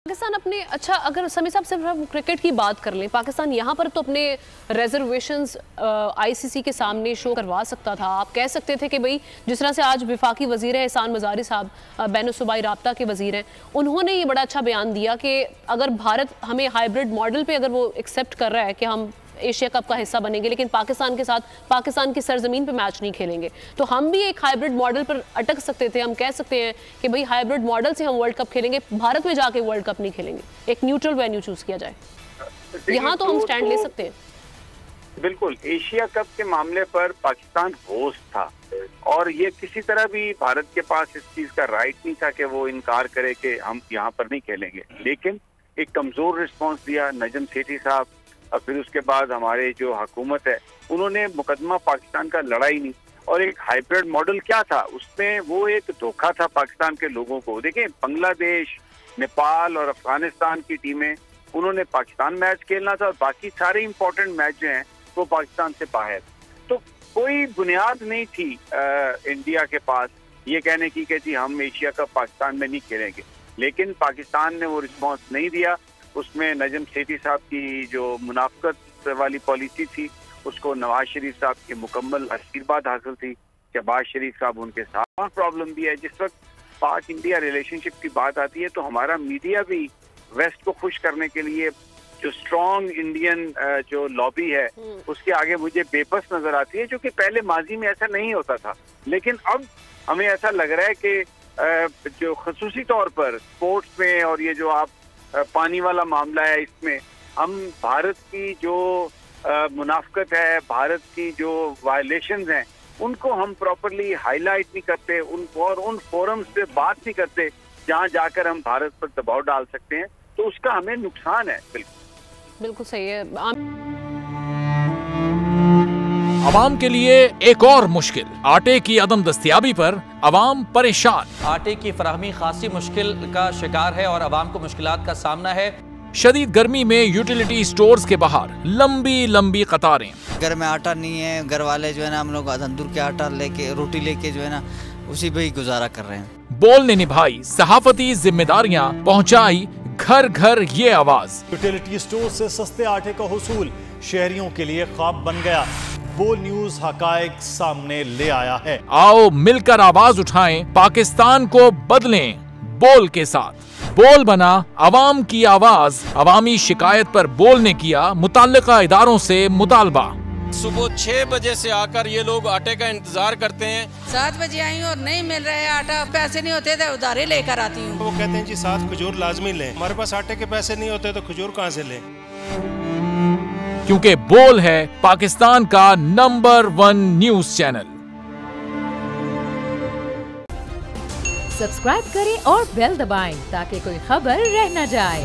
पाकिस्तान अपने अगर समी साहब सिर्फ हम क्रिकेट की बात कर लें, पाकिस्तान यहाँ पर तो अपने रिजर्वेशंस आईसीसी के सामने शो करवा सकता था। आप कह सकते थे कि भाई जिस तरह से आज विफाकी वजीर है एहसान मज़ारी साहब, बैनुल-सूबाई राब्ता के वजीर हैं, उन्होंने ये बड़ा अच्छा बयान दिया कि अगर भारत हमें हाइब्रिड मॉडल पे अगर वो एक्सेप्ट कर रहा है कि हम एशिया कप का हिस्सा बनेंगे, लेकिन पाकिस्तान के साथ पाकिस्तान की सरजमीन पे मैच नहीं खेलेंगे, तो हम भी एक हाइब्रिड मॉडल पर अटक सकते थे। हम कह सकते हैं कि भाई हाइब्रिड मॉडल से हम वर्ल्ड कप खेलेंगे, भारत में जाके वर्ल्ड कप नहीं खेलेंगे, एक न्यूट्रल वेन्यू चूज किया जाए। यहाँ तो हम स्टैंड ले सकते हैं। बिल्कुल, एशिया कप के मामले पर पाकिस्तान होस्ट था और ये किसी तरह भी भारत के पास इस चीज का राइट नहीं था कि वो इनकार करे कि हम यहाँ पर नहीं खेलेंगे, लेकिन एक कमजोर रिस्पॉन्स दिया नजम सेठी साहब। और फिर उसके बाद हमारे जो हुकूमत है उन्होंने मुकदमा पाकिस्तान का लड़ाई नहीं, और एक हाइब्रिड मॉडल क्या था उसमें, वो एक धोखा था पाकिस्तान के लोगों को। देखिए, बांग्लादेश, नेपाल और अफगानिस्तान की टीमें, उन्होंने पाकिस्तान मैच खेलना था और बाकी सारे इंपॉर्टेंट मैच जो हैं वो पाकिस्तान से बाहर। तो कोई बुनियाद नहीं थी इंडिया के पास ये कहने की कि जी हम एशिया कप पाकिस्तान में नहीं खेलेंगे, लेकिन पाकिस्तान ने वो रिस्पॉन्स नहीं दिया। उसमें नजम सेठी साहब की जो मुनाफकत वाली पॉलिसी थी उसको नवाज शरीफ साहब की मुकम्मल आशीर्वाद हासिल थी। शहबाज शरीफ साहब उनके साथ। और प्रॉब्लम भी है, जिस वक्त पाक इंडिया रिलेशनशिप की बात आती है तो हमारा मीडिया भी वेस्ट को खुश करने के लिए जो स्ट्रॉन्ग इंडियन जो लॉबी है उसके आगे मुझे बेबस नजर आती है, जो कि पहले माजी में ऐसा नहीं होता था। लेकिन अब हमें ऐसा लग रहा है कि जो खसूसी तौर पर स्पोर्ट्स में और ये जो आप पानी वाला मामला है, इसमें हम भारत की जो मुनाफकत है, भारत की जो वायलेशंस हैं, उनको हम प्रॉपरली हाईलाइट नहीं करते, उनको और उन फोरम्स पे बात नहीं करते जहां जाकर हम भारत पर दबाव डाल सकते हैं, तो उसका हमें नुकसान है। बिल्कुल सही है। अवाम के लिए एक और मुश्किल, आटे की अदम दस्तयाबी पर अवाम परेशान। आटे की फराहमी खासी मुश्किल का शिकार है और अवाम को मुश्किलात का सामना है। शदीद गर्मी में यूटिलिटी स्टोर्स के बाहर लंबी लंबी कतारें। घर में आटा नहीं है, घर वाले जो है ना हम लोग तंदूर के आटा लेके, रोटी लेके जो है ना उसी पे ही गुजारा कर रहे हैं। बोल ने निभाई सहाफती जिम्मेदारियां, पहुंचाई घर घर ये आवाज। यूटिलिटी स्टोर से सस्ते आटे का हुसूल शहरियों के लिए ख्वाब बन गया। बोल न्यूज हकायक सामने ले आया है। आओ मिलकर आवाज उठाएं, पाकिस्तान को बदलें बोल के साथ। बोल बना अवाम की आवाज। अवामी शिकायत पर बोल ने किया मुताल्लिका इदारों से मुतालबा। सुबह 6 बजे से आकर ये लोग आटे का इंतजार करते हैं। 7 बजे आई और नहीं मिल रहा है आटा, पैसे नहीं होते थे उधारे लेकर आती हूँ। वो कहते हैं जी 7 खजूर लाजमी लें, हमारे पास आटे के पैसे नहीं होते तो खजूर कहाँ से लें? क्योंकि बोल है पाकिस्तान का नंबर 1 न्यूज चैनल। सब्सक्राइब करें और बेल दबाएं ताकि कोई खबर रह न जाए।